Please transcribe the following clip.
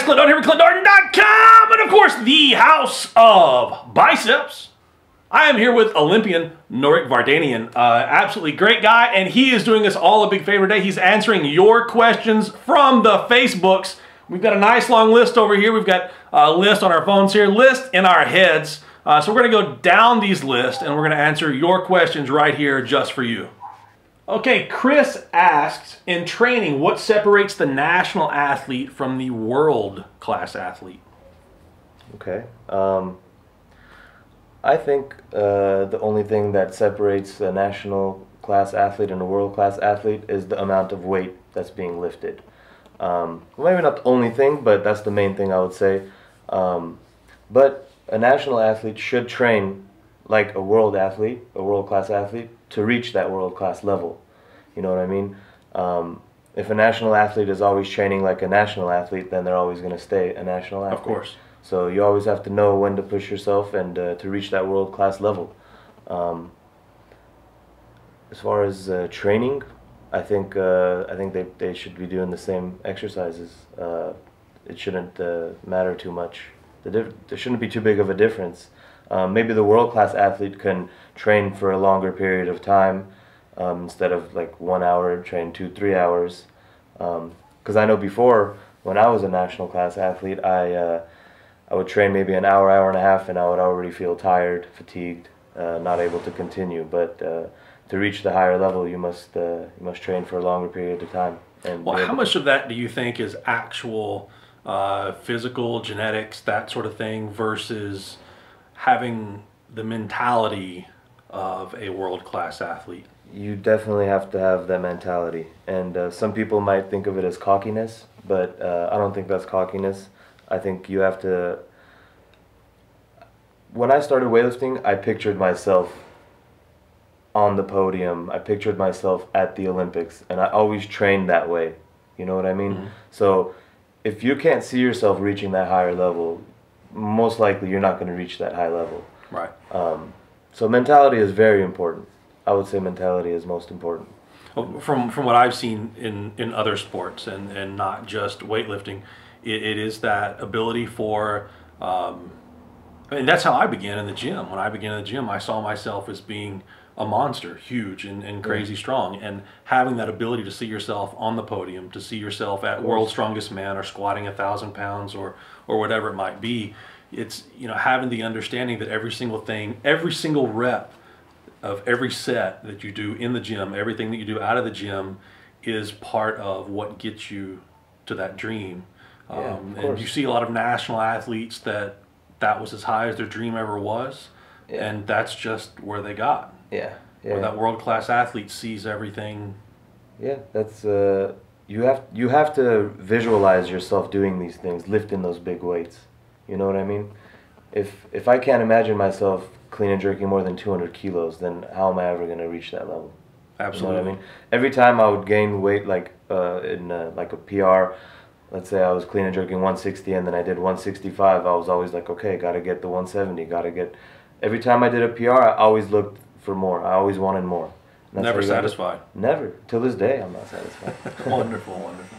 Clint Norton here with ClintNorton.com, and of course, the House of Biceps. I am here with Olympian Norik Vardanian. Absolutely great guy, and he is doing us all a big favor today. He's answering your questions from the Facebooks. We've got a nice long list over here. We've got a list on our phones here, list in our heads. So we're going to go down these lists, and we're going to answer your questions right here just for you. Okay, Chris asks, in training, what separates the national athlete from the world-class athlete? Okay. I think the only thing that separates a national class athlete and a world-class athlete is the amount of weight that's being lifted. Maybe not the only thing, but that's the main thing I would say. But a national athlete should train like a world athlete, a world-class athlete, to reach that world-class level. You know what I mean? If a national athlete is always training like a national athlete, then they're always going to stay a national athlete. Of course. So you always have to know when to push yourself and to reach that world-class level. As far as training, I think they should be doing the same exercises. It shouldn't matter too much. There shouldn't be too big of a difference. Maybe the world-class athlete can train for a longer period of time instead of like 1 hour, train 2-3 hours. Because I know before, when I was a national class athlete, I would train maybe an hour, hour and a half, and I would already feel tired, fatigued, not able to continue. But to reach the higher level, you must train for a longer period of time. And well, how much of that do you think is actual physical, genetics, that sort of thing, versus having the mentality of a world-class athlete? You definitely have to have that mentality. And some people might think of it as cockiness, but I don't think that's cockiness. I think you have to... When I started weightlifting, I pictured myself on the podium. I pictured myself at the Olympics, and I always trained that way. You know what I mean? Mm-hmm. So if you can't see yourself reaching that higher level, most likely you're not going to reach that high level. Right. So mentality is very important. I would say mentality is most important. From what I've seen in other sports and not just weightlifting, it is that ability for, and that's how I began in the gym. When I began in the gym, I saw myself as being a monster, huge and crazy strong, and having that ability to see yourself on the podium, to see yourself at World's Strongest Man or squatting 1,000 pounds or whatever it might be. It's, you know, having the understanding that every single thing, every single rep of every set that you do in the gym, everything that you do out of the gym is part of what gets you to that dream. And you see a lot of national athletes that was as high as their dream ever was, and that's just where they got. Where that world-class athlete sees everything. Yeah, that's you have to visualize yourself doing these things, lifting those big weights. You know what I mean? If I can't imagine myself clean and jerking more than 200 kilos, then how am I ever going to reach that level? Absolutely. You know what I mean? Every time I would gain weight, like in like a PR, let's say I was clean and jerking 160 and then I did 165, I was always like, okay, got to get the 170, got to get... Every time I did a PR, I always looked for more. I always wanted more. Never satisfied? Never. Till this day, I'm not satisfied. Wonderful, wonderful.